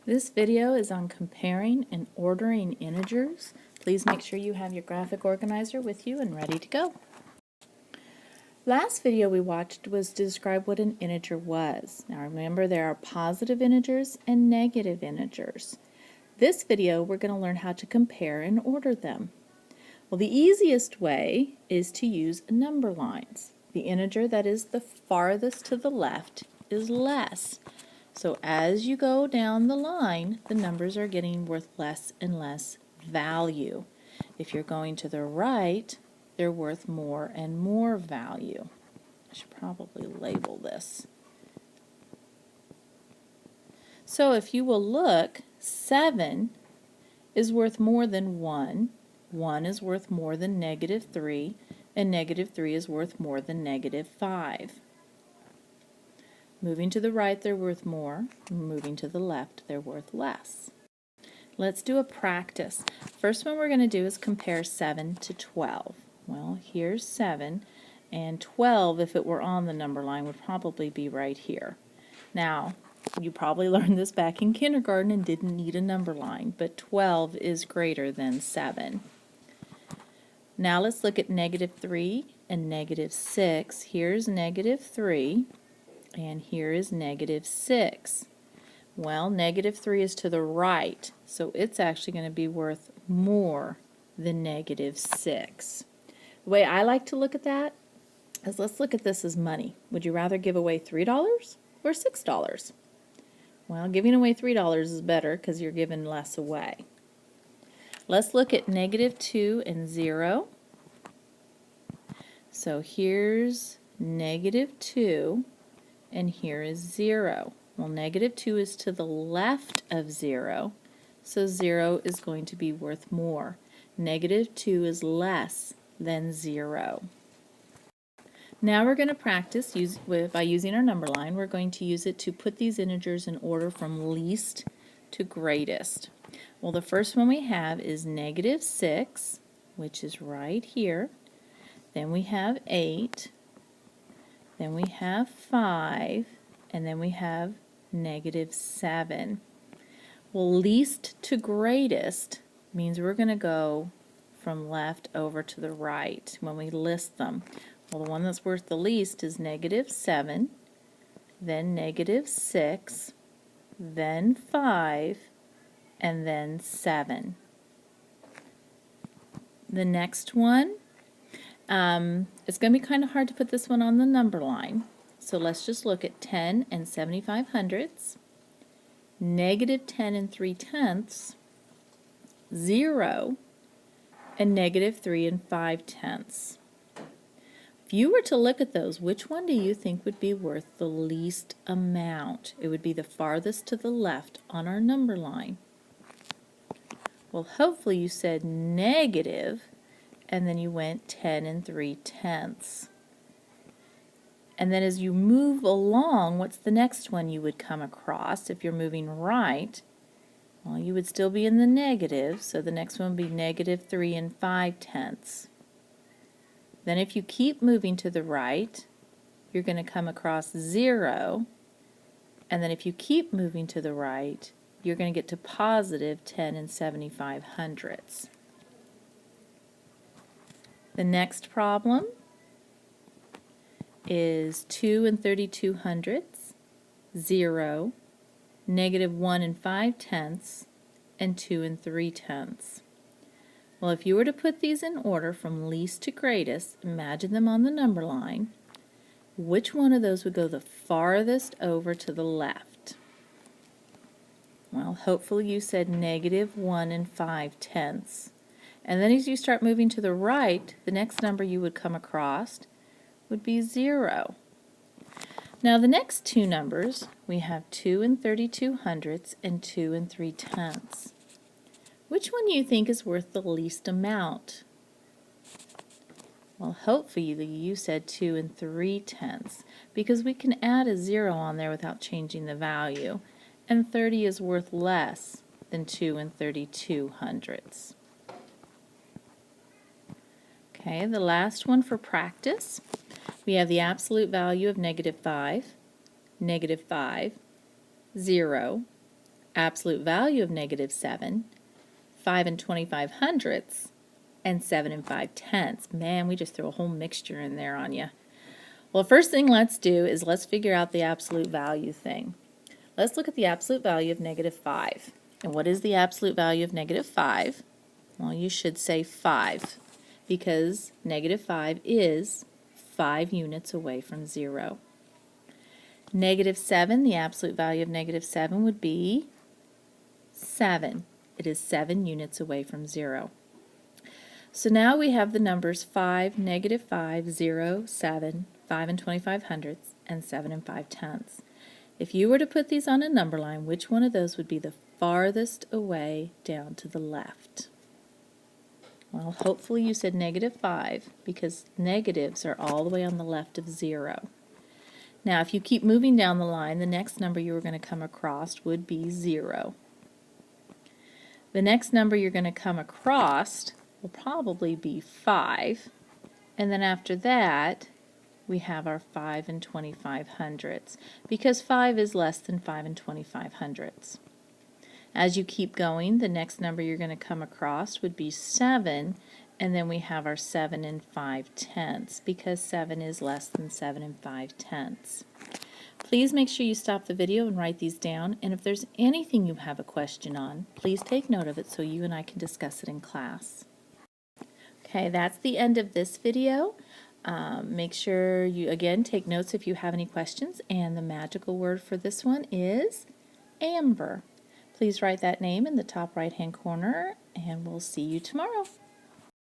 This video is on comparing and ordering integers. Please make sure you have your graphic organizer with you and ready to go. Last video we watched was to describe what an integer was. Now remember, there are positive integers and negative integers. This video we're going to learn how to compare and order them. Well, the easiest way is to use number lines. The integer that is the farthest to the left is less. So as you go down the line, the numbers are getting worth less and less value. If you're going to the right, they're worth more and more value. I should probably label this. So if you will look, 7 is worth more than 1, 1 is worth more than -3, and -3 is worth more than -5. Moving to the right, they're worth more. Moving to the left, they're worth less. Let's do a practice. First one we're going to do is compare 7 to 12. Well, here's 7, and 12, if it were on the number line, would probably be right here. Now, you probably learned this back in kindergarten and didn't need a number line, but 12 is greater than 7. Now let's look at -3 and -6. Here's -3. And here is -6. Well, -3 is to the right, so it's actually going to be worth more than -6. The way I like to look at that is, let's look at this as money. Would you rather give away $3 or $6? Well, giving away $3 is better because you're giving less away. Let's look at -2 and 0. So here's -2. And here is 0. Well, -2 is to the left of 0, so 0 is going to be worth more. -2 is less than 0. Now we're going to practice by using our number line. We're going to use it to put these integers in order from least to greatest. Well, the first one we have is -6, which is right here. Then we have 8. Then we have 5, and then we have -7. Well, least to greatest means we're going to go from left over to the right when we list them. Well, the one that's worth the least is -7, then -6, then 5, and then 7. The next one, it's going to be kind of hard to put this one on the number line, so let's just look at 10 and 75 hundredths, -10 and 3/10, 0, and -3 and 5/10. If you were to look at those, which one do you think would be worth the least amount? It would be the farthest to the left on our number line. Well, hopefully you said negative, and then you went 10 and 3/10. And then as you move along, what's the next one you would come across? If you're moving right, well, you would still be in the negative, so the next one would be -3 and 5/10. Then if you keep moving to the right, you're going to come across 0, and then if you keep moving to the right, you're going to get to +10 and 75 hundredths. The next problem is 2 and 32 hundredths, 0, -1 and 5/10, and 2 and 3/10. Well, if you were to put these in order from least to greatest, imagine them on the number line, which one of those would go the farthest over to the left? Well, hopefully you said -1 and 5/10. And then as you start moving to the right, the next number you would come across would be 0. Now the next two numbers, we have 2 and 32 hundredths and 2 and 3/10. Which one do you think is worth the least amount? Well, hopefully you said 2 and 3/10, because we can add a 0 on there without changing the value, and 30 is worth less than 2 and 32 hundredths. Okay, the last one for practice, we have the absolute value of -5, -5, 0, absolute value of negative 7, 5 and 25 hundredths, and 7 and 5 tenths. Man, we just threw a whole mixture in there on you. Well, first thing let's do is let's figure out the absolute value thing. Let's look at the absolute value of negative 5. And what is the absolute value of negative 5? Well, you should say 5, because negative 5 is 5 units away from 0. Negative 7, the absolute value of negative 7 would be 7. It is 7 units away from 0. So now we have the numbers 5, negative 5, 0, 7, 5 and 25 hundredths, and 7 and 5 tenths. If you were to put these on a number line, which one of those would be the farthest away down to the left? Well, hopefully you said negative 5, because negatives are all the way on the left of 0. Now, if you keep moving down the line, the next number you were going to come across would be 0. The next number you're going to come across will probably be 5, and then after that we have our 5 and 25 hundredths, because 5 is less than 5 and 25 hundredths. As you keep going, the next number you're going to come across would be 7, and then we have our 7 and 5 tenths, because 7 is less than 7 and 5 tenths. Please make sure you stop the video and write these down, and if there's anything you have a question on, please take note of it so you and I can discuss it in class. Okay, that's the end of this video. Make sure you, again, take notes if you have any questions, and the magical word for this one is Amber. Please write that name in the top right-hand corner, and we'll see you tomorrow.